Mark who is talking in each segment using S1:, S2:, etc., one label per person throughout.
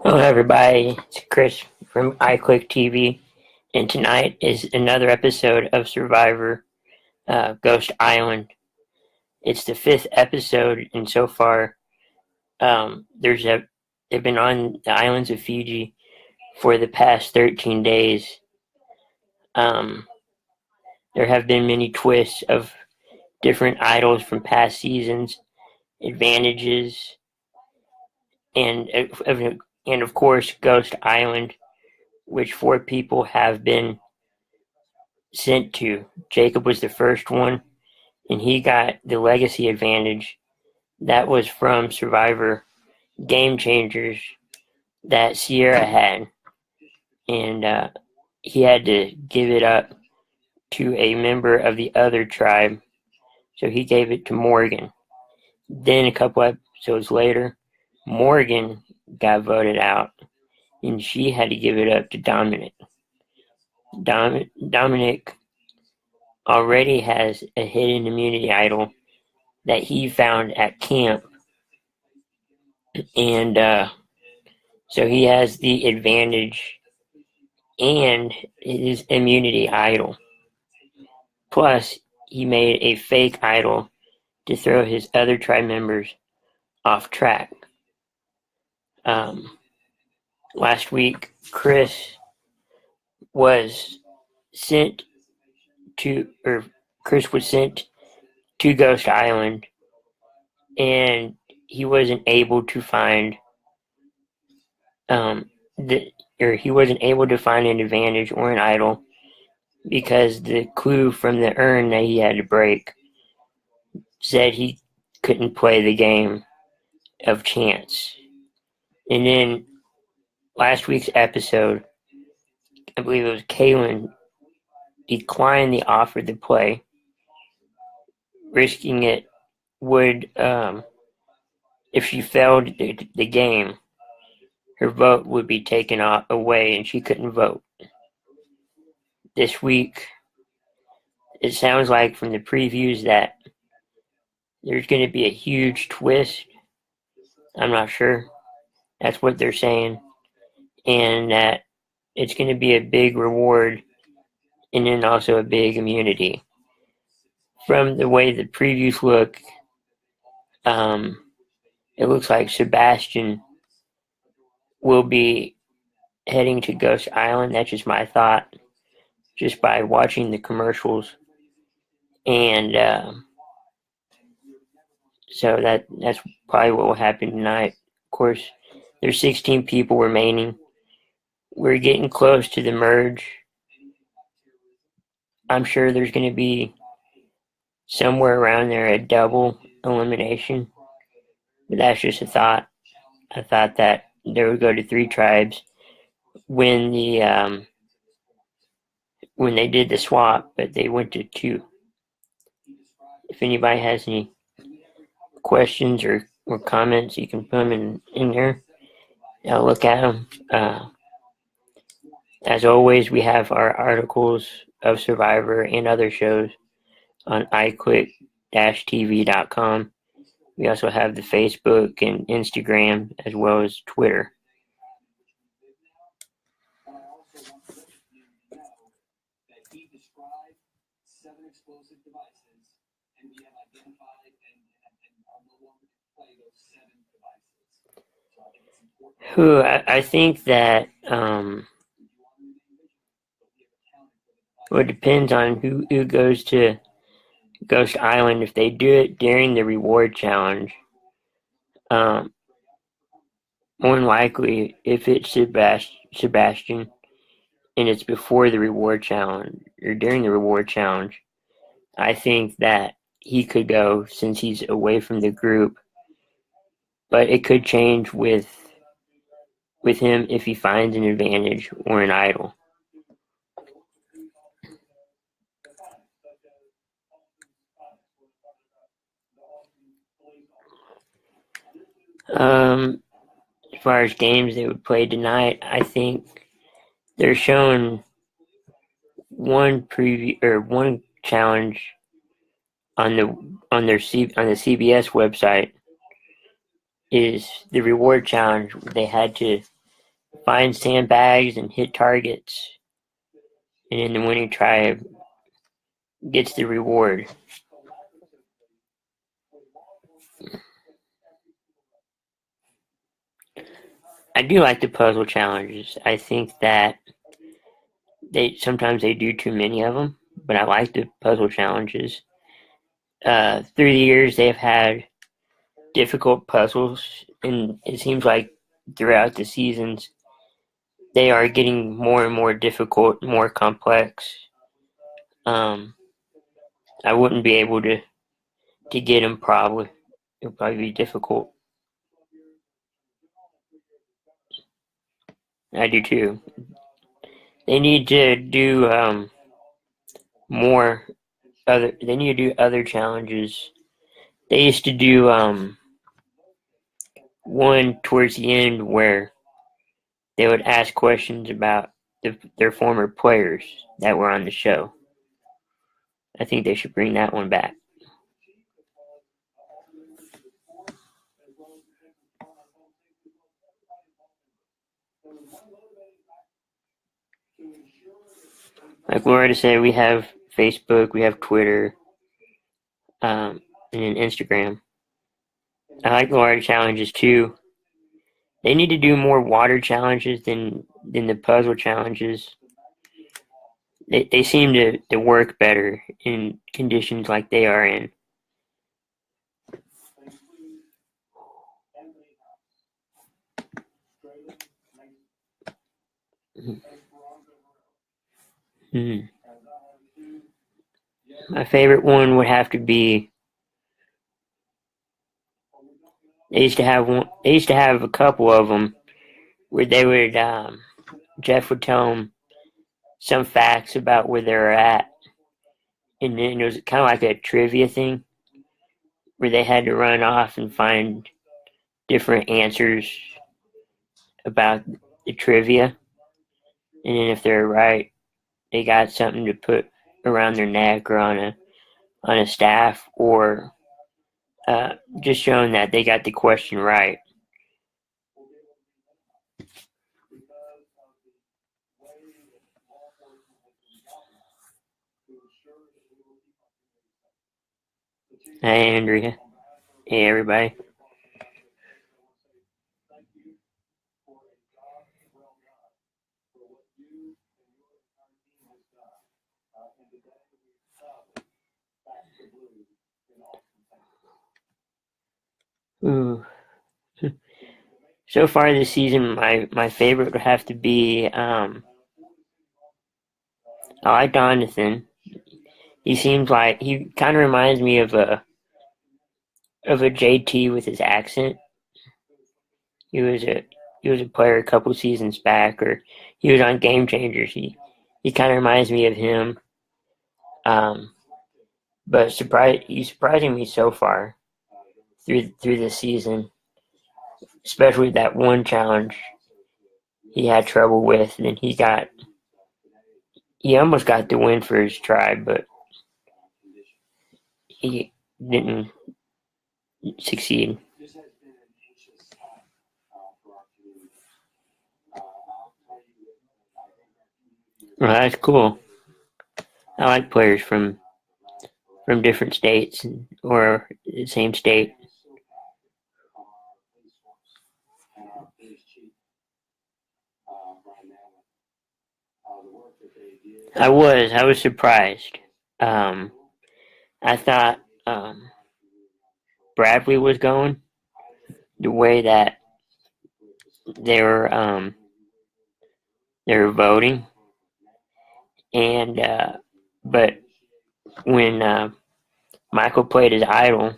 S1: Hello, everybody. It's Chris from iclick-tv, and tonight is another episode of Survivor Ghost Island. It's the fifth episode, and so far, they've been on the islands of Fiji for the past 13 days. Um, there have been many twists of different idols from past seasons, advantages, and of course, Ghost Island, which four people have been sent to. Jacob was the first one, and he got the legacy advantage. That was from Survivor Game Changers that Sierra had, and he had to give it up to a member of the other tribe, so he gave it to Morgan. Then a couple episodes later, Morgan got voted out, and she had to give it up to Dominic. Dominic already has a hidden immunity idol that he found at camp, and so he has the advantage and his immunity idol. Plus, he made a fake idol to throw his other tribe members off track. Last week, Chris was sent Chris was sent to Ghost Island, and he wasn't able to find he wasn't able to find an advantage or an idol because the clue from the urn that he had to break said he couldn't play the game of chance. And then last week's episode, I believe it was Kaylin, declined the offer to play, risking it would, if she failed the game, her vote would be taken away and she couldn't vote. This week, it sounds like from the previews that there's going to be a huge twist. I'm not sure. That's what they're saying. And that it's going to be a big reward and then also a big immunity. From the way the previews look, it looks like Sebastian will be heading to Ghost Island. That's just my thought, just by watching the commercials. And so that's probably what will happen tonight. Of course, there's 16 people remaining. We're getting close to the merge. I'm sure there's going to be somewhere around there a double elimination. But that's just a thought. I thought that they would go to 3 tribes when they did the swap, but they went to 2. If anybody has any questions or comments, you can put them in there. I'll look at them. As always, we have our articles of Survivor and other shows on iclick-tv.com. We also have the Facebook and Instagram as well as Twitter. I think that it depends on who goes to Ghost Island. If they do it during the reward challenge, more than likely, if it's Sebastian and it's before the reward challenge or during the reward challenge, I think that he could go since he's away from the group. But it could change with him if he finds an advantage or an idol. As far as games they would play tonight, I think they're showing one preview or one challenge on the CBS website is the reward challenge. They had to find sandbags and hit targets, and then the winning tribe gets the reward. I do like the puzzle challenges. I think that sometimes they do too many of them, but I like the puzzle challenges. Through the years, they've had difficult puzzles, and it seems like throughout the seasons, they are getting more and more difficult, more complex. Um, I wouldn't be able to get them probably. It would probably be difficult. I do too. They need to do more other. They need to do other challenges. They used to do one towards the end where they would ask questions about their former players that were on the show. I think they should bring that one back. Like Loretta said, we have Facebook, we have Twitter, and then Instagram. I like the water challenges too. They need to do more water challenges than the puzzle challenges. They seem to work better in conditions like they are in. Mm-hmm. My favorite one would have to be. They used to have one. They used to have a couple of them where they would. Jeff would tell them some facts about where they were at, and then it was kind of like a trivia thing where they had to run off and find different answers about the trivia, and then if they're right, they got something to put around their neck or on a staff, or just showing that they got the question right. Hey, Andrea. Hey, everybody. Ooh. So far this season, my favorite would have to be I like Jonathan. He seems like he kind of reminds me of a JT with his accent. He was a player a couple seasons back, or he was on Game Changers. He kind of reminds me of him. But he's surprising me so far through this season, especially that one challenge he had trouble with, and he almost got the win for his tribe, but he didn't succeed. Well, that's cool. I like players from different states or the same state. I was surprised. Um, I thought Bradley was going the way that they were voting, and but when Michael played his idol,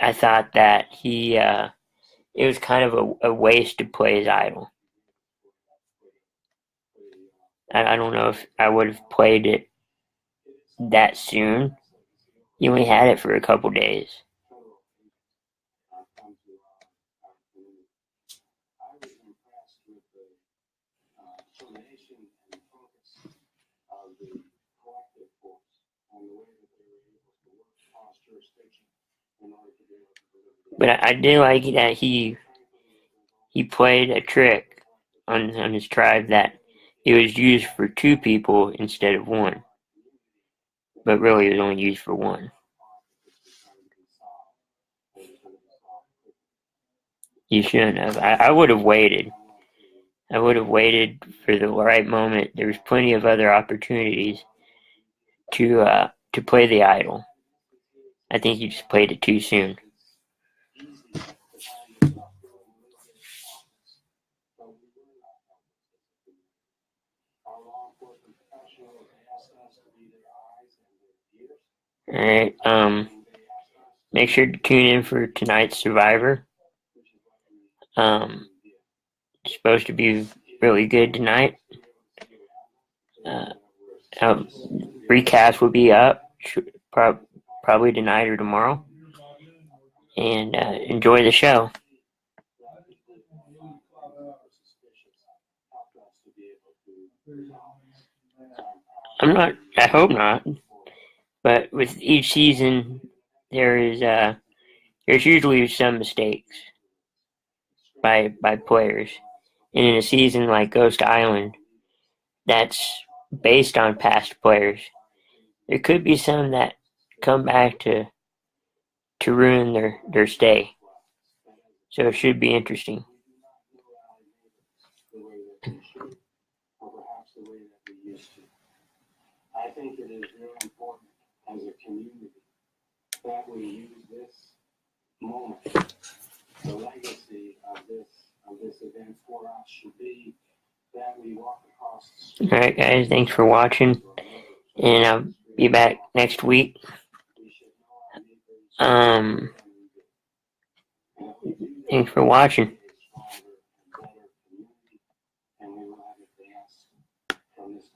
S1: I thought that it was kind of a waste to play his idol. I don't know if I would have played it that soon. He only had it for a couple days. But I did like that he played a trick on his tribe that it was used for 2 people instead of 1, but really it was only used for 1. You shouldn't have. I would have waited. I would have waited for the right moment. There was plenty of other opportunities to play the idol. I think you just played it too soon. Alright, make sure to tune in for tonight's Survivor. It's supposed to be really good tonight. Recast will be up probably tonight or tomorrow. And enjoy the show. I hope not. But with each season, there's usually some mistakes by players. And in a season like Ghost Island, that's based on past players, there could be some that come back to ruin their stay. So it should be interesting. I think it is very important as a community that we use this moment. The legacy of this event for us should be that we walk across the street. All right, guys, thanks for watching, and I'll be back next week. Thanks for watching. And we will have advanced from this